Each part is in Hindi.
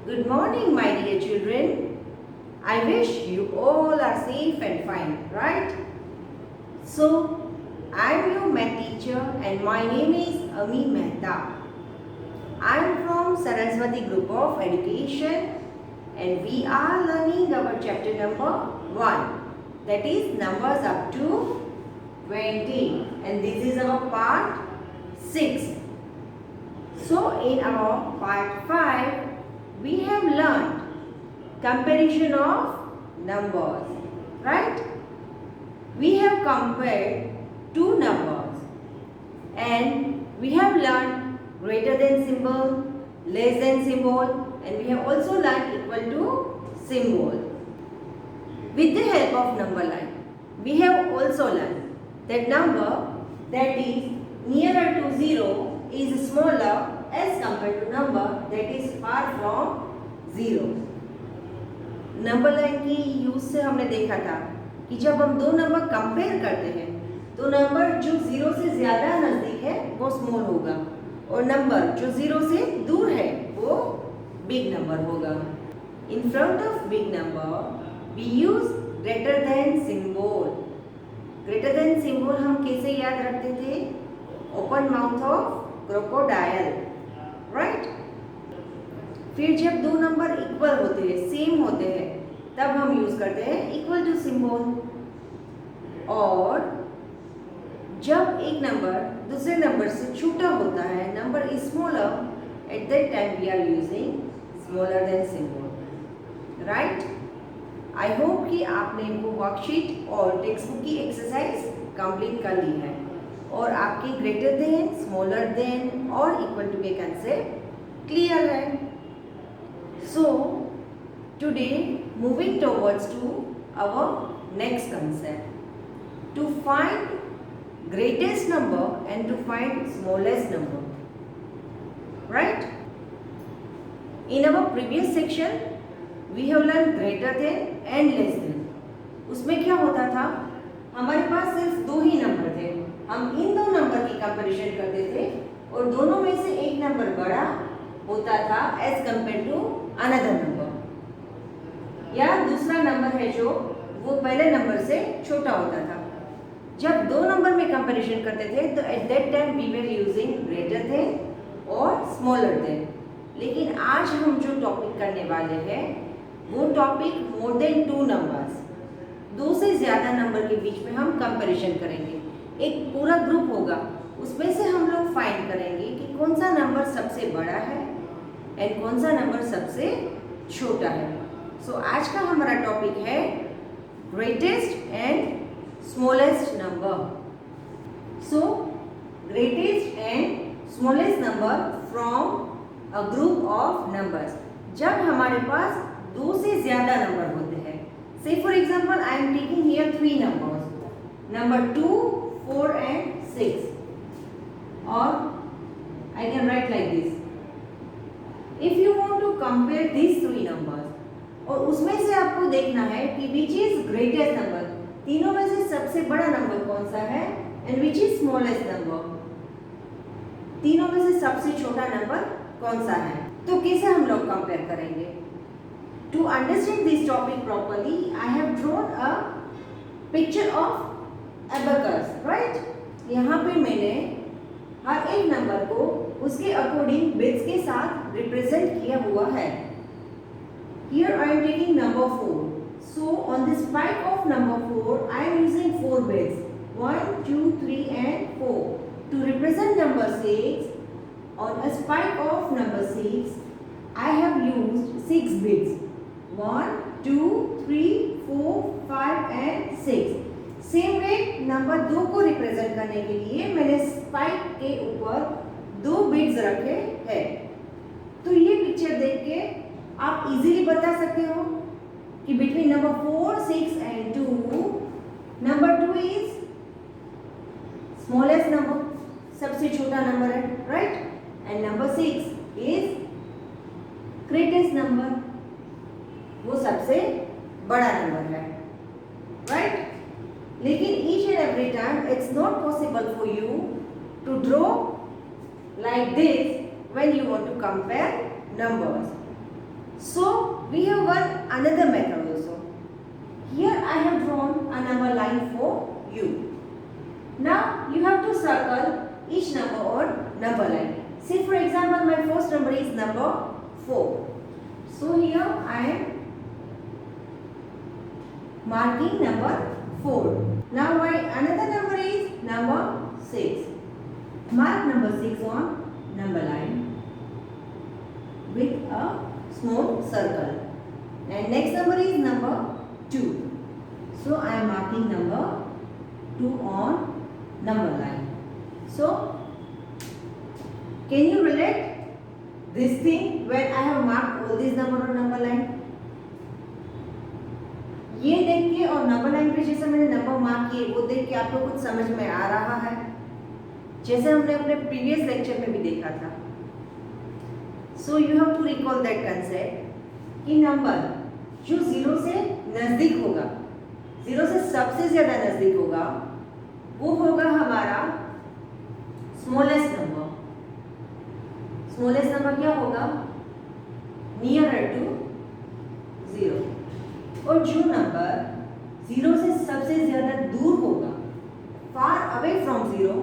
Good morning, my dear children. I wish you all are safe and fine, right? So, I am your math teacher and my name is Ami Mehta. I am from Saraswati Group of Education and we are learning our chapter number 1, that is numbers up to 20, and this is our part 6. So, in our part 5, we have learned comparison of numbers, right? We have compared two numbers and we have learned greater than symbol, less than symbol, and we have also learned equal to symbol. With the help of number line, we have also learned that number that is nearer to 0 is smaller as compared to number that is far from 0. Number line की यूज से हमने देखा था कि जब हम दो नंबर कंपेयर करते हैं तो नंबर जो 0 से ज़्यादा नज़दीक है वो स्मॉल होगा और नंबर जो 0 से दूर है वो बिग नंबर होगा. In front of big number we use greater than symbol. Greater than symbol हम कैसे याद रखते थे? Open mouth of crocodile, right? फिर जब दो नंबर इक्वल होते हैं, सेम होते हैं, तब हम यूज करते हैं इक्वल टू सिंबल. और जब एक नंबर दूसरे नंबर से छोटा होता है, number is smaller, at that time we are using smaller than symbol, right? I hope कि आपने वो वर्कशीट और टेक्स्ट बुक की एक्सरसाइज कंप्लीट कर ली है और आपके ग्रेटर देन, स्मॉलर देन और इक्वल टू के कंसेप्ट क्लियर है. So, today moving towards to our next concept, to find greatest number and to find smallest number, right? In our previous section we have learned greater than and less than. उसमें क्या होता था? हमारे पास सिर्फ दो ही नंबर थे, हम इन दो नंबर की कंपैरिजन करते थे और दोनों में से एक नंबर बड़ा होता था as compare to another number, या दूसरा नंबर है जो वो पहले नंबर से छोटा होता था. जब दो नंबर में कंपैरिजन करते थे तो at that time we were using greater than और स्मॉलर देन. लेकिन आज हम जो टॉपिक करने वाले हैं वो topic more than two numbers, दो से ज़्यादा नंबर के बीच में हम कंपैरिजन करेंगे. एक पूरा ग्रुप होगा, उसमें से हम लोग फाइंड करेंगे कि कौन सा नंबर सबसे बड़ा है एंड कौन सा नंबर सबसे छोटा है. सो आज का हमारा टॉपिक है greatest and smallest number. So greatest and smallest number from a group of numbers. जब हमारे पास दो से ज़्यादा नंबर होते हैं, से for example I am taking here 3 numbers, number 2, 4 and 6, or I can write like this. If you want to compare these 3 numbers, और उसमें से आपको देखना है कि which is greatest number, तीनों में से सबसे बड़ा नंबर कौन सा है, and which is smallest number, तीनों में से सबसे छोटा नंबर कौन सा है. तो कैसे हम लोग कंपेयर करेंगे? To understand this topic properly, I have drawn a picture of abacus, right? यहाँ पे मैंने हर एक नंबर को उसके अकॉर्डिंग बिट्स के साथ रिप्रेजेंट किया हुआ है. Here I am taking number 4. So on the spike of number 4, I am using 4 bits. 1, 2, 3 and 4. To represent number 6, on a spike of number 6, I have used 6 bits. 1, 2, 3, 4, 5 and 6. Same way number 2 को रिप्रेजेंट करने के लिए मैंने स्पाइक के ऊपर 2 बिट्स रखे हैं. तो ये पिक्चर देख के आप इजीली बता सकते हो कि between number 4, 6 and 2, number 2 is smallest number, सबसे छोटा नंबर है, right? And number 6 is greatest number, वो सबसे बड़ा नंबर है, राइट? लेकिन each and every time it's not possible for you to draw like this when you want to compare numbers. So we have one another method also. Here I have drawn a number line for you. Now you have to circle each number on number line. Say for example my first number is number 4. So here I am marking number 4. Now my another number is number 6. Mark number 6 on number line with a small circle. And next number is number 2. So I am marking number 2 on number line. So can you relate this thing when I have marked all these number on number line? ये देख के और नंबर लाइन पे जैसे मैंने नंबर मार्क किए वो देख के आपको कुछ समझ में आ रहा है, जैसे हमने अपने प्रीवियस लेक्चर में भी देखा था. So you have to recall that concept कि नंबर जो जीरो से नजदीक होगा, जीरो से सबसे ज्यादा नजदीक होगा, वो होगा हमारा स्मॉलेस्ट नंबर. स्मॉलेस्ट नंबर क्या होगा? Nearer to zero. और जो नंबर जीरो से सबसे ज्यादा दूर होगा, फार अवे फ्रॉम जीरो,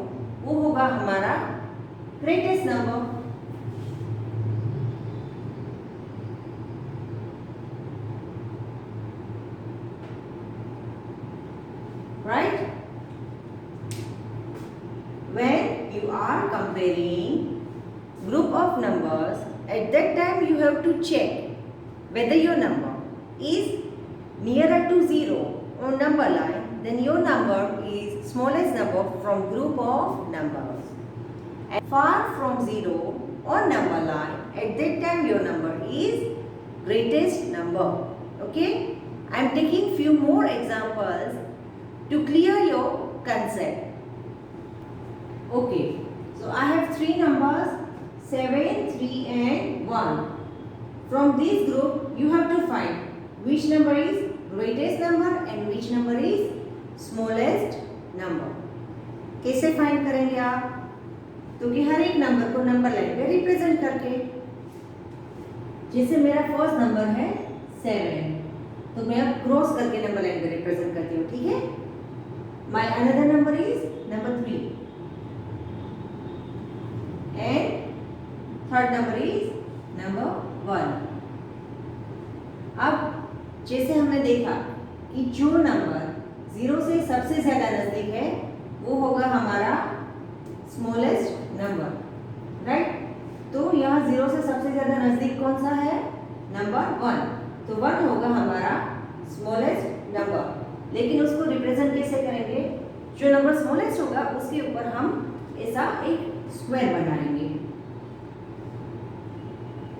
वो होगा हमारा greatest number. Right? When you are comparing group of numbers, at that time you have to check whether your number is nearer to 0 on number line, then your number is smallest number from group of numbers. And far from 0 on number line, at that time your number is greatest number. Okay? I am taking few more examples to clear your concept. Okay. So I have three numbers 7, 3 and 1. From this group you have to find which number is greatest number and which number is smallest number. कैसे फाइंड करेंगे आप? तो कि हर एक नंबर को नंबर लाइन पे रिप्रेजेंट करके, जैसे मेरा फर्स्ट नंबर है 7, तो मैं अब क्रॉस करके नंबर लाइन पे रिप्रेजेंट करती हूँ. ठीक है? My another number is number 3 and third number is number 1. अब जैसे हमने देखा कि जो नंबर जीरो से सबसे ज्यादा नजदीक है वो होगा हमारा स्मॉलेस्ट नंबर. राइट? तो यहाँ जीरो से सबसे ज्यादा नजदीक कौन सा है? नंबर 1. तो 1 होगा हमारा स्मॉलेस्ट नंबर. लेकिन उसको रिप्रेजेंट कैसे करेंगे? जो नंबर स्मॉलेस्ट होगा उसके ऊपर हम ऐसा एक स्क्वायर बनाएंगे.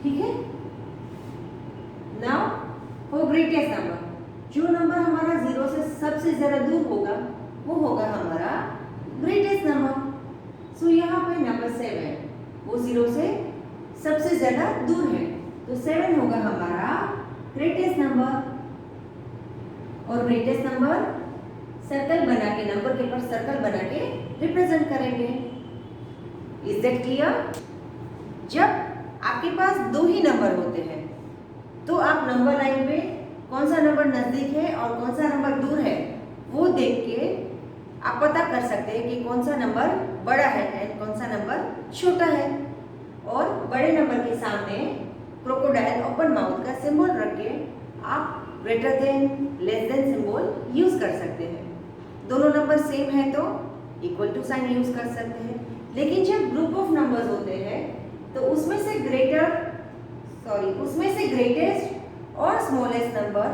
ठीक है? नाउ फॉर ग्रेटेस्ट नंबर, जो नंबर हमारा जीरो से सबसे ज्यादा दूर होगा वो होगा हमारा ग्रेटेस्ट नंबर. सो यहाँ पे नंबर 7 वो जीरो से सबसे ज्यादा दूर है, तो 7 होगा हमारा ग्रेटेस्ट नंबर. और ग्रेटेस्ट नंबर सर्कल बना के, नंबर के ऊपर सर्कल बना के रिप्रेजेंट करेंगे. Is that clear? जब आपके पास दो ही नंबर होते हैं तो आप नंबर लाइन पे कौन सा नंबर नजदीक है और कौन सा नंबर दूर है वो देख के आप पता कर सकते हैं कि कौन सा नंबर बड़ा है एंड कौन सा नंबर छोटा है. और बड़े नंबर के सामने क्रोकोडाइल ओपन माउथ का सिंबल रख के आप greater than, less than symbol use कर सकते हैं. दोनों नंबर सेम है तो इक्वल टू साइन यूज कर सकते हैं. लेकिन जब ग्रुप ऑफ नंबर्स होते हैं तो उसमें से ग्रेटेस्ट और स्मॉलेस्ट नंबर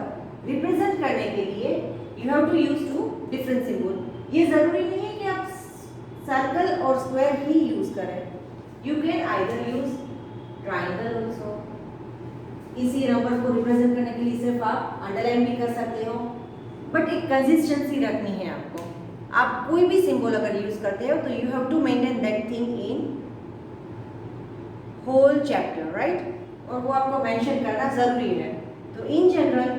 रिप्रेजेंट करने के लिए you have to use two different symbol. ये जरूरी नहीं है कि आप सर्कल और स्क्वायर ही यूज करें. You can either use triangle also. इसी नंबर को रिप्रेजेंट करने के लिए सिर्फ आप अंडरलाइन भी कर सकते हो, बट एक कंसिस्टेंसी रखनी है आपको. आप कोई भी सिंबल अगर यूज करते हो तो you have to maintain that thing in whole chapter. Right? और वो आपको मेंशन करना जरूरी है. तो इन जनरल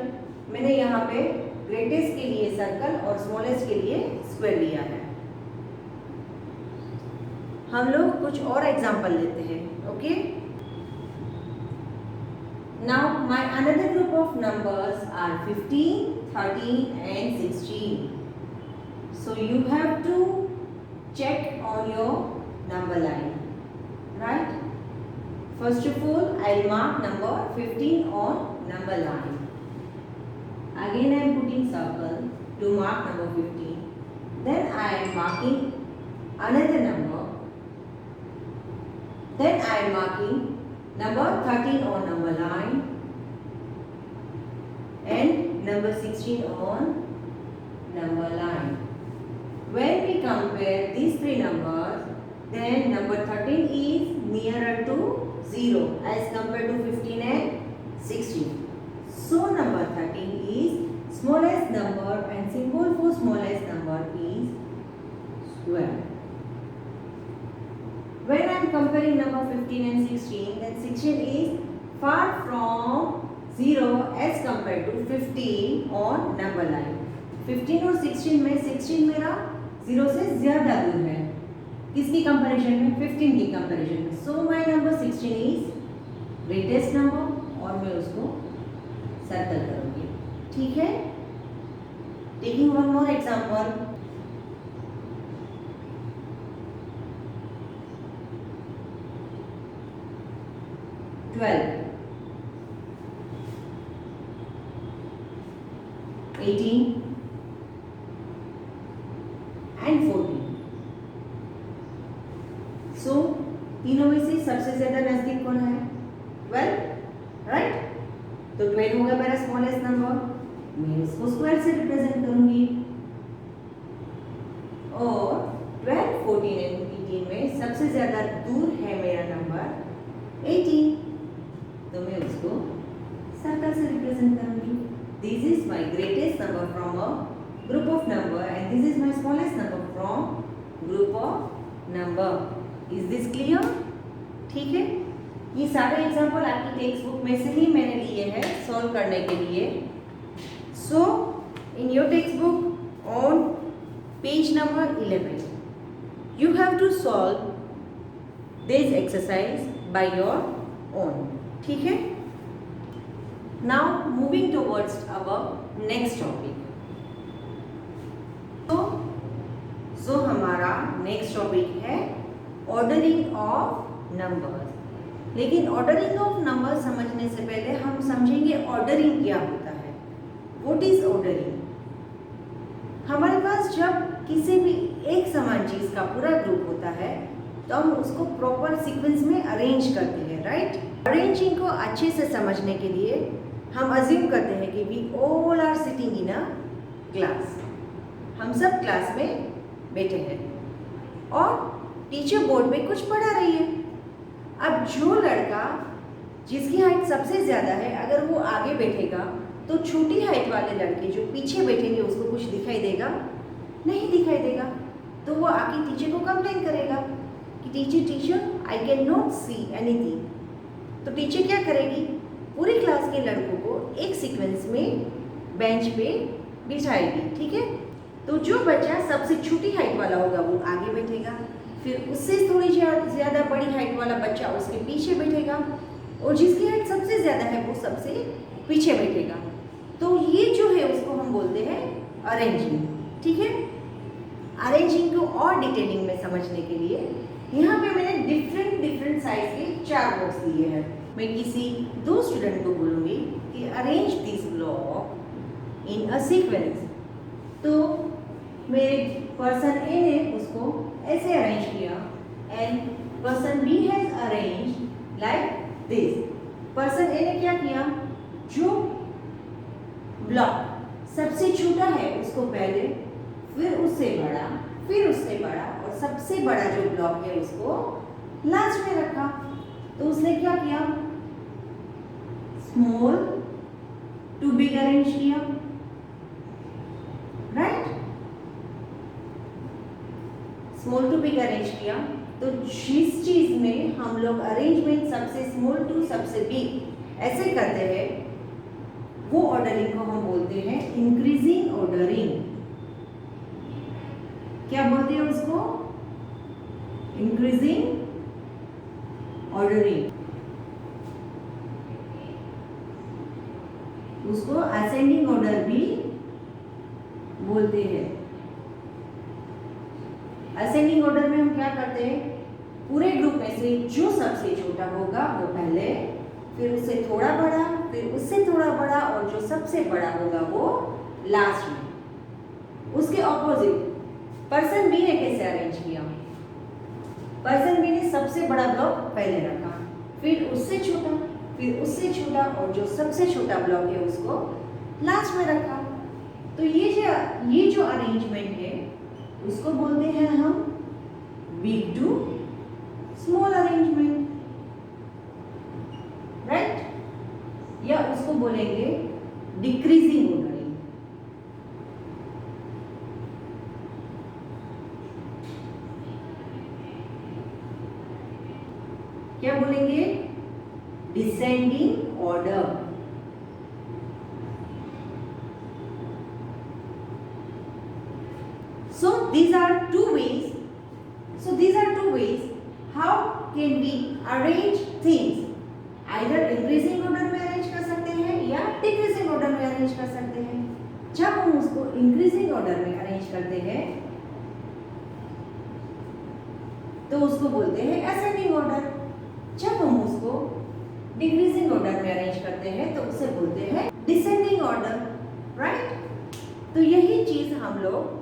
मैंने यहाँ पे ग्रेटेस्ट के लिए सर्कल और स्मॉलेस्ट के लिए स्क्वायर लिया है. हम लोग कुछ और एग्जांपल लेते हैं. Okay? Now my another group of numbers are 15, 13 and 16. So you have to check on your number line, right? First of all, I will mark number 15 on number line. Again I am putting circle to mark number 15. Then I am marking another number. Then I am marking number 13 on number line and number 16 on number line. When we compare these three numbers, then number 13 is nearer to 0 as compared to 15 and 16. So number 13 is smallest number and symbol for smallest number is square. When I am comparing number 15 and 16, then 16 is far from 0 as compared to 15 on number line. 15 और 16 में 16 मेरा 0 से ज़्यादा दूर है. किसकी कंपैरिजन में? 15 की कंपैरिजन में. So my number 16 is greatest number और मैं उसको सर्कल करूँगी. ठीक है. Taking one more example. Twelve, 18 and 14. So तीनों में से सबसे ज्यादा नजदीक कौन है? 12, राइट? तो 12 होगा मेरा स्मॉलेस्ट नंबर. मैं इसको स्क्वायर से रिप्रेजेंट करूंगी. और 12, 14 and 18 में सबसे ज्यादा दूर है मेरा नंबर 18. तो मैं उसको सर्कल से रिप्रेजेंट करूंगी. This is my greatest number from a group of number and this is my smallest number from group of number. Is this clear? ठीक है. ये सारे एग्जांपल आपकी टेक्स्ट बुक में से ही मैंने लिए हैं सॉल्व करने के लिए. So in your textbook on page number 11 you have to solve this exercise by your own. ठीक है. Now moving towards our next topic. तो हमारा नेक्स्ट टॉपिक है ऑर्डरिंग ऑफ नंबर्स. लेकिन ऑर्डरिंग ऑफ नंबर्स समझने से पहले हम समझेंगे ऑर्डरिंग क्या होता है. What is ordering? हमारे पास जब किसी भी एक समान चीज का पूरा ग्रुप होता है तो हम उसको प्रॉपर सीक्वेंस में अरेंज करते हैं, राइट? अरेंजिंग को अच्छे से समझने के लिए हम अज्यूम करते हैं कि we all are sitting in a class. हम सब क्लास में बैठे हैं और टीचर बोर्ड पे कुछ पढ़ा रही है. अब जो लड़का जिसकी हाइट सबसे ज़्यादा है अगर वो आगे बैठेगा तो छोटी हाइट वाले लड़के जो पीछे बैठेंगे उसको कुछ दिखाई देगा? नहीं दिखाई देगा. तो वो आके टीचर को कंप्लेन करेगा कि teacher I can not see anything. तो टीचर क्या करेगी? पूरी क्लास के लड़कों को एक सीक्वेंस में बेंच पे बिठाएगी. ठीक है. तो जो बच्चा सबसे छोटी हाइट वाला होगा वो आगे बैठेगा. फिर उससे थोड़ी ज़्यादा बड़ी हाइट वाला बच्चा उसके पीछे बैठेगा और जिसकी हाइट सबसे ज़्यादा है वो सबसे पीछे बैठेगा. तो ये जो है उसको हम बोलते हैं अरेंजिंग. ठीक है. अरेंजिंग को और डिटेलिंग में समझने के लिए यहाँ पे मैंने डिफरेंट साइज के 4 बॉक्स लिए हैं. मैं किसी 2 स्टूडेंट को बोलूँगी कि arrange this block in a sequence. तो मेरे पर्सन ए ने उसको ऐसे अरेंज किया and person B has arrange like this. Person A ने क्या किया? जो ब्लॉक सबसे छोटा है उसको पहले, फिर उससे बड़ा, फिर उससे बड़ा और सबसे बड़ा जो ब्लॉक है उसको लास्ट में रखा. तो उसने क्या किया? स्मॉल टू बिग अरेंज किया, right? Small to big arrange किया. तो जिस चीज में हम लोग अरेंजमेंट सबसे स्मॉल टू सबसे बिग ऐसे करते हैं वो ऑर्डरिंग को हम बोलते हैं इंक्रीजिंग ऑर्डरिंग. क्या बोलते हैं उसको? Increasing ordering. उसको असेंडिंग ऑर्डर भी बोलते हैं। असेंडिंग ऑर्डर में हम क्या करते हैं, पूरे ग्रुप में से जो सबसे छोटा होगा वो पहले, फिर उससे थोड़ा बड़ा, फिर उससे थोड़ा बड़ा, और जो सबसे बड़ा होगा वो लास्ट में। उसके ऑपोजिट पर्सन बी ने कैसे अरेंज किया, पर्सन बी ने सबसे बड़ा ब्लॉक पहले रखा, फिर उससे छोटा, फिर उससे छोटा, और जो सबसे छोटा ब्लॉक है उसको लास्ट में रखा। तो ये जो अरेंजमेंट है उसको बोलते हैं हम big to small arrangement, right, या उसको बोलेंगे डिक्रीजिंग ऑर्डरिंग। क्या बोलेंगे, descending order. So these are two ways how can we arrange things. Either increasing order में arrange कर सकते हैं या decreasing order में arrange कर सकते हैं। जब हम उसको increasing order में arrange करते हैं तो उसको बोलते हैं ascending order। जब हम उसको decreasing order में arrange करते हैं तो उसे बोलते हैं descending order, right? तो यही चीज हम लोग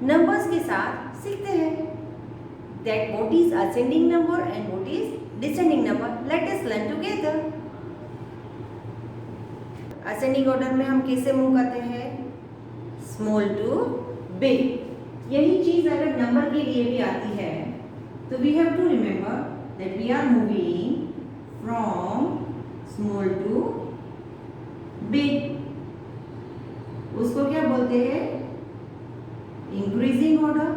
नंबर्स के साथ सीखते हैं, that what is ascending number and what is descending number. Let us learn together. ascending order में हम कैसे मूव करते हैं, स्मॉल टू बिग। यही चीज अगर नंबर के लिए भी आती है तो we have to remember that we are moving from small to big। उसको क्या बोलते हैं, इंक्रीजिंग ऑर्डर।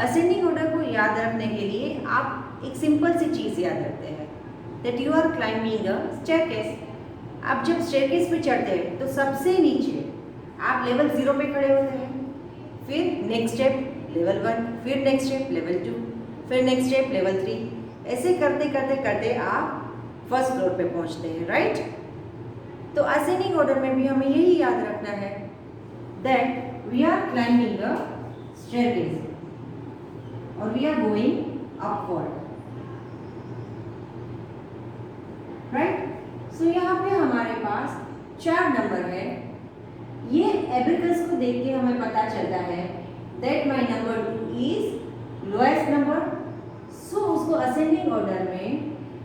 असेंडिंग ऑर्डर को याद रखने के लिए आप एक सिंपल सी चीज याद रखते हैं, that you are climbing a staircase. आप जब स्टेयरकेस पे चढ़ते हैं तो सबसे नीचे आप लेवल 0 पे खड़े होते हैं, फिर नेक्स्ट स्टेप लेवल 1, फिर नेक्स्ट स्टेप लेवल 2, फिर नेक्स्ट स्टेप लेवल 3, ऐसे करते करते करते आप फर्स्ट फ्लोर पे पहुंचते हैं, राइट। तो असेंडिंग ऑर्डर में भी हमें यही याद रखना है that we are climbing a staircase और we are going upward, right. So यहाँ पे हमारे पास 4 नंबर है। ये एबेकस को देख के हमें पता चलता है that my number 2 is lowest number. So उसको असेंडिंग ऑर्डर में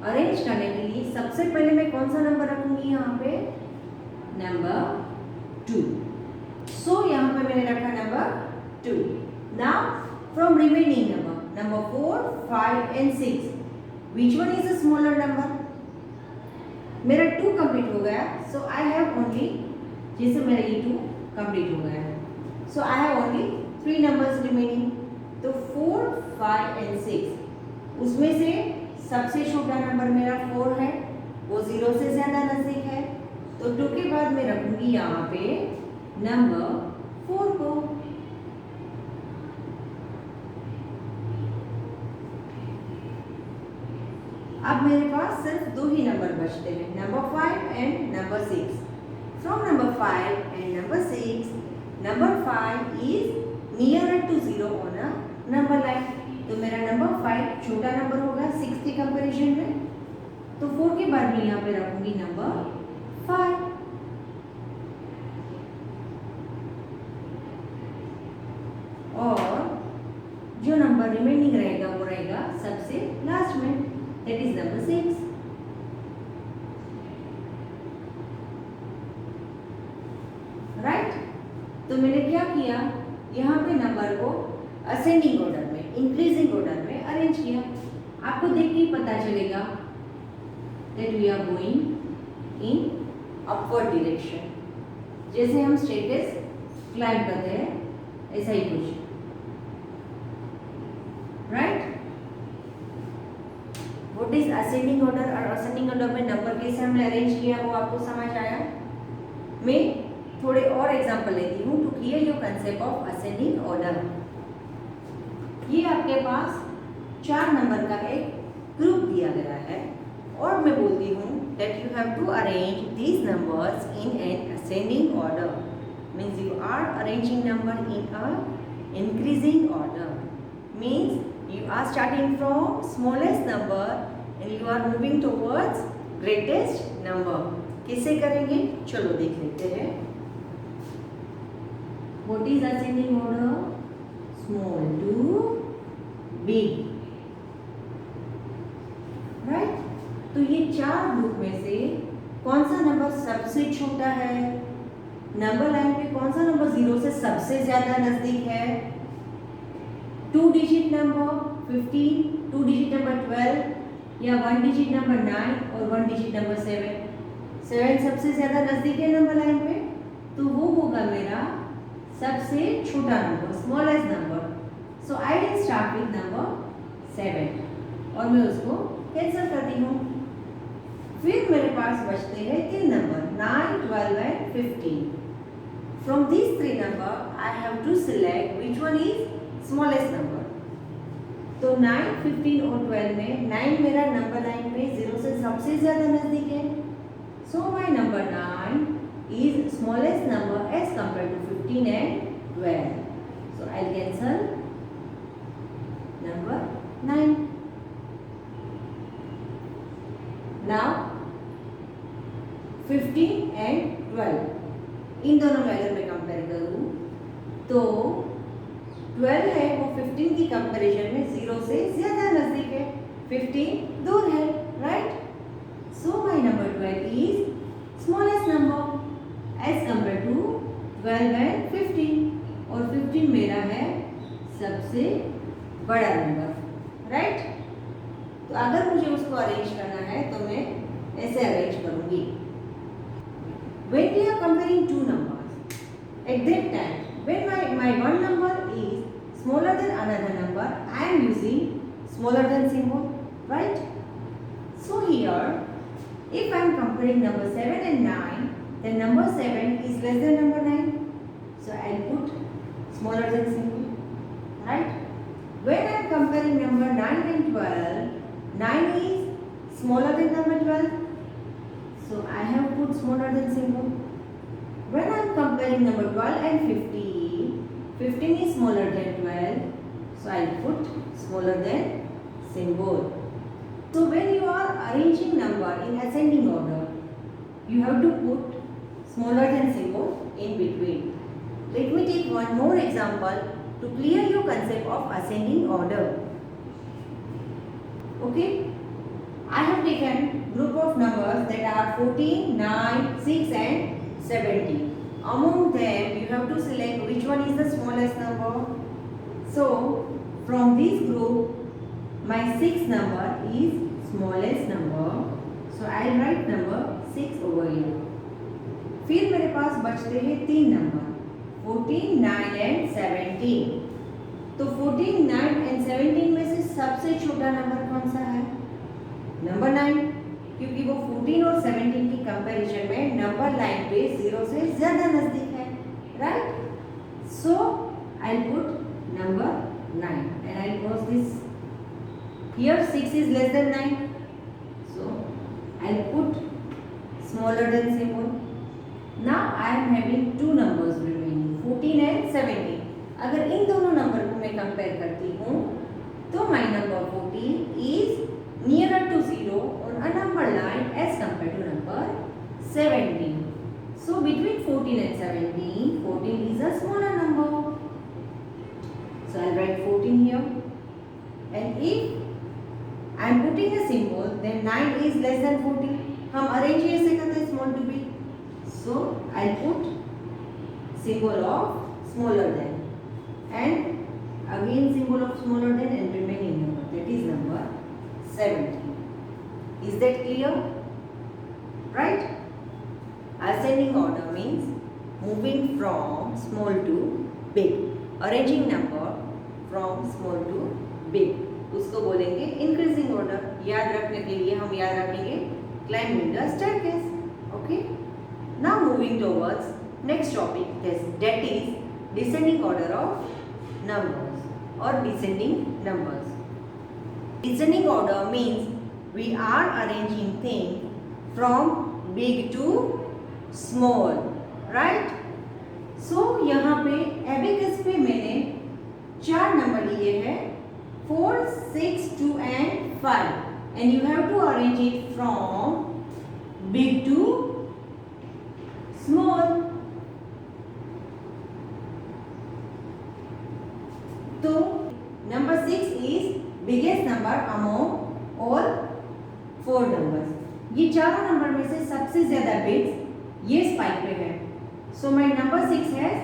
अरेंज करने के लिए सबसे पहले मैं कौन सा नंबर रखूंगी, यहाँ पे नंबर 2। सो यहाँ पे मैंने रखा number 2। Now from remaining number 4, 5 and 6, which one is a smaller number. मेरा 2 कंप्लीट हो गया, सो आई हैव ओनली, जैसे मेरा ये 2 कंप्लीट हो गया, so I have only 3 numbers remaining. तो 4, 5 एंड 6, उसमें से सबसे छोटा नंबर मेरा 4 है, वो 0 से ज्यादा नजदीक है, तो 2 के बाद मैं रखूंगी यहाँ पे नंबर 4 को। अब मेरे पास सिर्फ 2 ही नंबर बचते हैं, number 5 and number 6। From number 5 and number 6, number 5 is near to 0 on a number line. तो मेरा नंबर 5 छोटा नंबर होगा 6 के कंपैरिजन में, तो 4 के बाद मैं यहाँ पे रखूंगी नंबर 5। और जो नंबर रिमेनिंग रहेगा वो रहेगा सबसे लास्ट में, दैट इज नंबर 6। राइट। तो मैंने क्या किया, यहाँ पे नंबर को असेंडिंग ऑर्डर में, इंक्रीजिंग ऑर्डर में अरेंज किया। आपको देख के ही पता चलेगा that we are going in upward direction. जैसे हम स्टेयरकेस क्लाइंब करते हैं ऐसा ही कुछ, right. What is ascending order और असेंडिंग ऑर्डर में नंबर कैसे हमने अरेंज किया वो आपको समझ आया। मैं थोड़े और एग्जांपल लेती हूँ to clear your concept of ascending order. ये आपके पास 4 नंबर का एक ग्रुप दिया गया है और मैं बोलती हूँ that you have to arrange these numbers in an ascending order. Means you are arranging number in a increasing order. Means you are starting from smallest number and you are moving towards greatest number. कैसे करेंगे? चलो देख लेते हैं. What is ascending order? Small to big. Right? तो ये चार ग्रुप में से कौन सा नंबर सबसे छोटा है? नंबर लाइन पे कौन सा नंबर 0 से सबसे ज्यादा नजदीक है? 2 डिजिट नंबर 15, 2 डिजिट नंबर 12 या 1 डिजिट नंबर 9 और 1 डिजिट नंबर 7. 7 सबसे ज्यादा नजदीक है नंबर लाइन पे, तो वो होगा मेरा सबसे छोटा number, smallest number. So I will start with number 7 और मैं उसको कैंसिल करती हूँ. फिर मेरे पास बचते हैं 3 number 9, 12 and 15. From these 3 number I have to select which one is smallest number. तो 9, 15 और 12 में 9 मेरा नंबर लाइन पे 0 से सबसे ज्यादा नजदीक है. So my number 9 is smallest number as compared to 15 and 12. So I'll cancel number 9. Now 15 and 12 इन दोनों में अगर मैं कंपेयर करूं तो 12 है वो 15 की कंपैरिजन में 0 से ज्यादा नजदीक है, 15 दूर है. Right? So my number 12 is smallest number as compared to 12 and 15 और 15 मेरा है सबसे बड़ा नंबर. राइट? तो अगर मुझे उसको अरेंज करना है तो मैं ऐसे अरेंज करूंगी. When we are comparing two numbers, at that time when my one number is smaller than another number, I am using smaller than symbol. Right? So here if I am comparing number 7 and 9, then number 7 is less than number 9. So I'll put smaller than symbol. Right? When I am comparing number 9 and 12, 9 is smaller than number 12. So I have put smaller than symbol. When I am comparing number 12 and 15, 15 is smaller than 12. So I'll put smaller than symbol. So when you are arranging number in ascending order, you have to put smaller than symbol in between. Let me take one more example to clear your concept of ascending order. Okay, I have taken group of numbers that are 14, 9, 6 and 17. Among them you have to select which one is the smallest number. So from this group my 6th number is smallest number. So I will write number 6 over here. फिर मेरे पास बचते हैं 3 नंबर 14, 9 and 17. तो 14, 9 and 17 में से सबसे छोटा नंबर कौन सा है? नंबर 9, क्योंकि वो 14 और 17 की कंपैरिजन में नंबर लाइन पे 0 से ज्यादा नजदीक है. Right? So I will put number 9 and I will cross this. Here 6 is less than 9. So I will put smaller than symbol. Now I am having two numbers remaining 14 and 17. अगर इन दोनों नंबर को मैं कंपेयर करती हूँ तो my number 14 is nearer to 0 on a number line as compared to number 17. So between 14 and 17, 14 is a smaller number. So I will write 14 here. And if I am putting a symbol, then 9 is less than 14. हम अरेंज ऐसे करते हैं small to big. So I'll put symbol of smaller than and again symbol of smaller than and remaining number, that is number 17. Is that clear? Right? Ascending order means moving from small to big. Arranging number from small to big. उसको बोलेंगे increasing order. याद रखने के लिए हम याद रखेंगे climbing the staircase. Okay? Now moving towards next topic, that is descending order of numbers or descending numbers. Descending order means we are arranging things from big to small, right? So यहाँ पे एबेकस पे मैंने 4 नंबर लिए हैं, 4, 6, 2 and 5, and you have to arrange it from big to small. तो number 6 is biggest number among all 4 numbers. ये चारों नंबर में से सबसे ज्यादा बिट्स ये स्पाइक पे है. So my number 6 has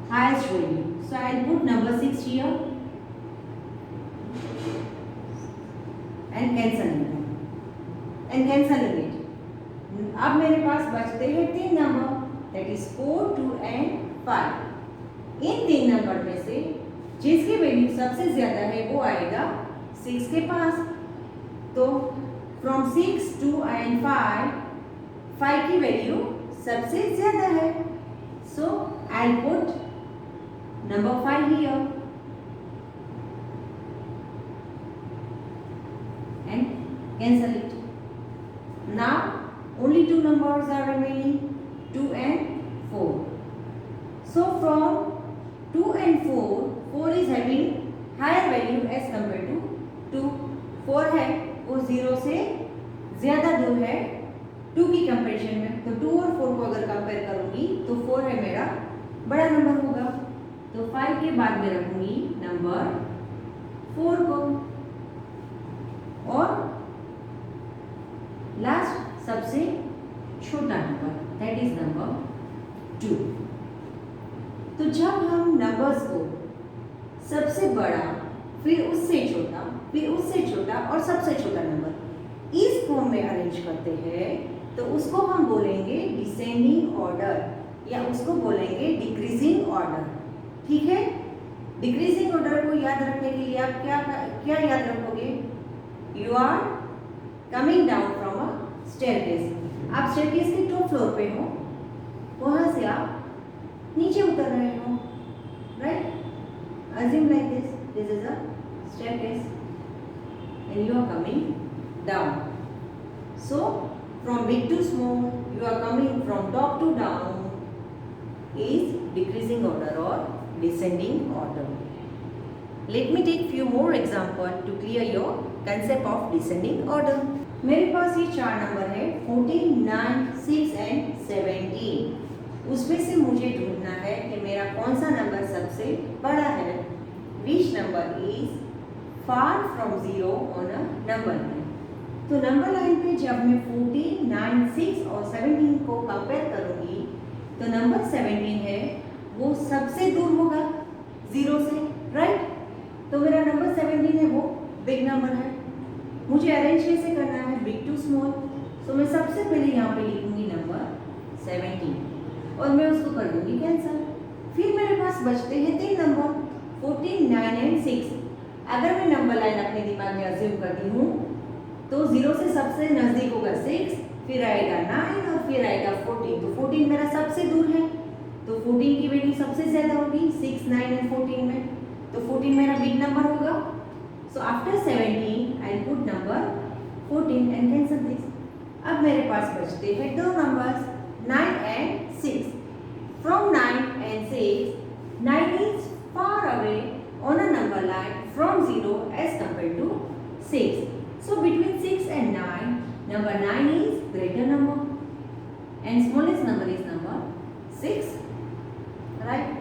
highest value. So I'll put number 6 here and cancelling it. अब मेरे पास बचते हैं 3 number, that is 4, 2 and 5. In 3 number में से जिसकी वैल्यू सबसे ज्यादा है वो आएगा 6 के पास. तो from 6, 2 and 5 की वैल्यू सबसे ज्यादा है. So I'll put number 5 here and cancel it. Now only 2 numbers are remaining, 2 and 4. So from 2 and 4 is having higher value as compared to 2. 4 है वो 0 से ज़्यादा दूर है 2 की कंपैरिजन में. तो 2 और 4 को अगर कंपेयर करूँगी तो 4 है मेरा बड़ा नंबर होगा. तो 5 के बाद में रखूँगी नंबर 4 को, और लास्ट सबसे छोटा नंबर दैट इज नंबर 2. तो जब हम नंबर्स को सबसे बड़ा, फिर उससे छोटा, फिर उससे छोटा और सबसे छोटा नंबर इस फॉर्म में अरेंज करते हैं तो उसको हम बोलेंगे डिसेंडिंग ऑर्डर, या उसको बोलेंगे डिक्रीजिंग ऑर्डर. ठीक है. डिक्रीजिंग ऑर्डर को याद रखने के लिए आप क्या याद रखोगे? You are coming down from a staircase. आप स्टेयरकेस के टॉप फ्लोर पे हो, वहां से आप नीचे उतर रहे हो, right? Assume like this. This is a staircase, and you are coming down. So from big to small, you are coming from top to down. Is decreasing order or descending order. Let me take few more example to clear your concept of descending order. मेरे पास ये 4 नंबर है 14, 9, 6 and 17. उसमें से मुझे ढूंढना है कि मेरा कौन सा नंबर सबसे बड़ा है. Which number is far from 0 on a number line. तो नंबर लाइन पे जब मैं 14, 9, 6 और 17 को कंपेयर करूंगी तो नंबर 17 है वो सबसे दूर होगा 0 से, राइट? तो मेरा नंबर 17 है वो बिग नंबर है. मुझे अरेंज कैसे करना है? Big to small. तो मैं सबसे पहले यहाँ पे लिखूंगी नंबर 17 और मैं उसको कर दूंगी कैंसल. फिर मेरे पास बचते हैं 3 नंबर 14, 9 and 6. अगर मैं नंबर लाइन अपने दिमाग में अज्यूम करती हूँ तो 0 से सबसे नज़दीक होगा 6, फिर आएगा 9 और फिर आएगा 14. तो 14 मेरा सबसे दूर है, तो 14 की वैल्यू सबसे ज़्यादा होगी 6, 9 and 14 में. तो 14 मेरा बिग नंबर होगा. So after 17 I put number 14 and cancel this. अब मेरे पास बचते हैं 2 numbers 9 and 6. From 9 and 6, 9 is far away on a number line from 0 as compared to 6. So between 6 and 9, number 9 is greater number and smallest number is number 6. Right?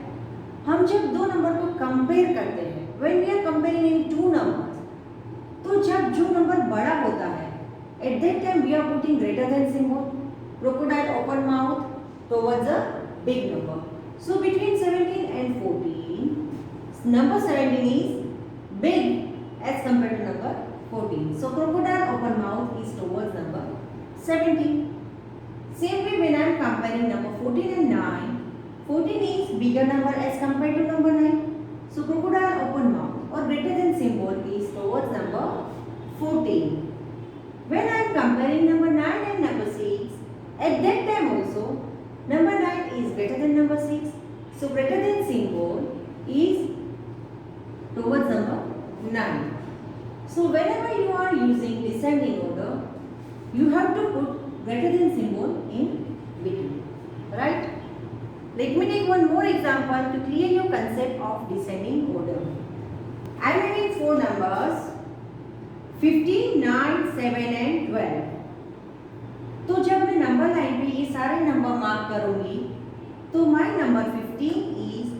हम जब दो नंबर को कंपेयर करते हैं, when we are comparing in two numbers, तो जब जो नंबर बड़ा होता है, at that time we are putting greater than symbol, crocodile open mouth towards a big number. So between 17 and 14, number 17 is big as compared to number 14. So crocodile open mouth is towards number 17. Same way when I am comparing number 14 and 9, 14 is bigger number as compared to number 9. So crocodile open mouth or greater than symbol is towards number 14. When I am comparing number 9 and number 6, at that time also number 9 is greater than number 6. So greater than symbol is towards number 9. So whenever you are using this descending order, you have to put greater than symbol in between, right? Let me take one more example to clear your concept of descending order. I am having 4 numbers 15, 9, 7 and 12. तो जब मैं नंबर लाइन पे ये सारे नंबर मार्क करूंगी तो my number 15 is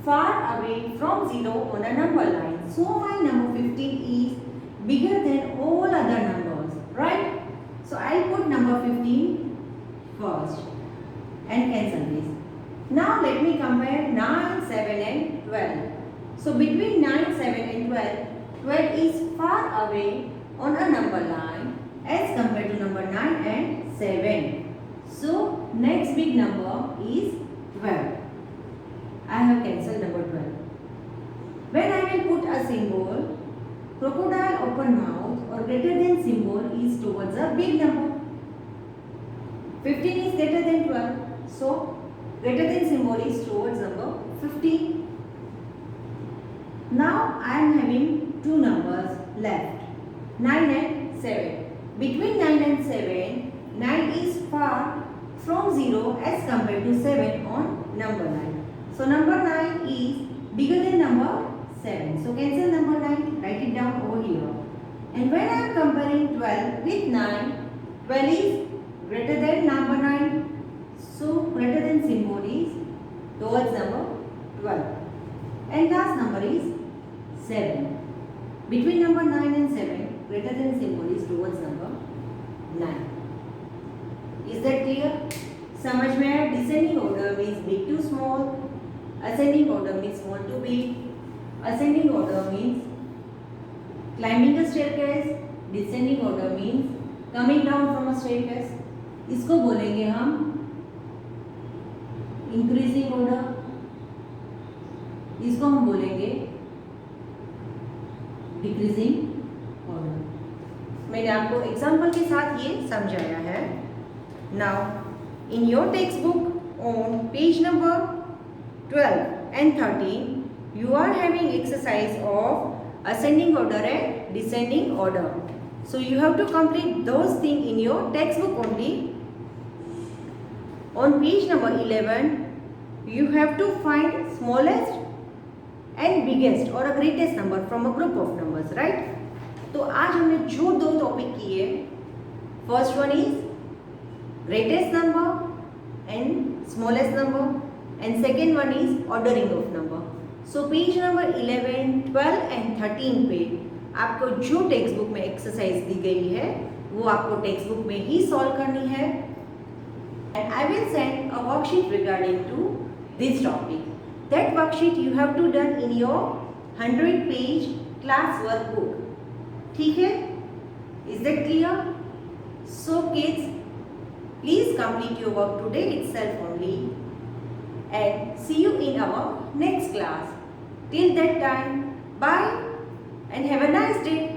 far away from 0 on a number line. So my number 15 is bigger than all other numbers, right? So I'll put number 15 first and cancel this. Now let me compare 9, 7 and 12. So between 9, 7 and 12, 12 is far away on a number line as compared to number 9 and 7. So next big number is 12. I have cancelled number 12. When I will put a symbol, crocodile open mouth or greater than symbol is towards a big number. 15 is greater than 12. So greater than symbol is towards number 15. Now I am having 2 numbers left, 9 and 7. Between 9 and 7, 9 is far from 0 as compared to 7 on number line. So number 9 is bigger than number 7. So cancel number 9, write it down over here. And when I am comparing 12 with 9, 12 is greater than number 9. So greater than symbol is towards number 12. And last number is 7. Between number 9 and 7, greater than symbol is towards number 9. Is that clear? समझ में आया? Descending order means big to small. Ascending order means small to big. Ascending order means climbing a staircase. Descending order means coming down from a staircase. इसको बोलेंगे हम increasing order. इसको हम बोलेंगे decreasing order. मैंने आपको एग्जाम्पल के साथ ये समझाया है. Now in your textbook on page number 12 and 13, you are having exercise of ascending order and descending order. So you have to complete those things in your textbook only. On page number 11, you have to find smallest and biggest or a greatest number from a group of numbers, right? तो आज हमने जो 2 टॉपिक किए, first one is greatest number and smallest number and second one is ordering of number. So page number 11, 12 and 13 पे आपको जो टेक्स्ट बुक में एक्सरसाइज दी गई है वो आपको टेक्स्ट बुक में ही सॉल्व करनी है. And I will send a worksheet regarding to this topic. That worksheet you have to done in your 100-page class workbook. ठीक है? Is that clear? So kids, please complete your work today itself only and see you in our next class. Till that time, bye and have a nice day.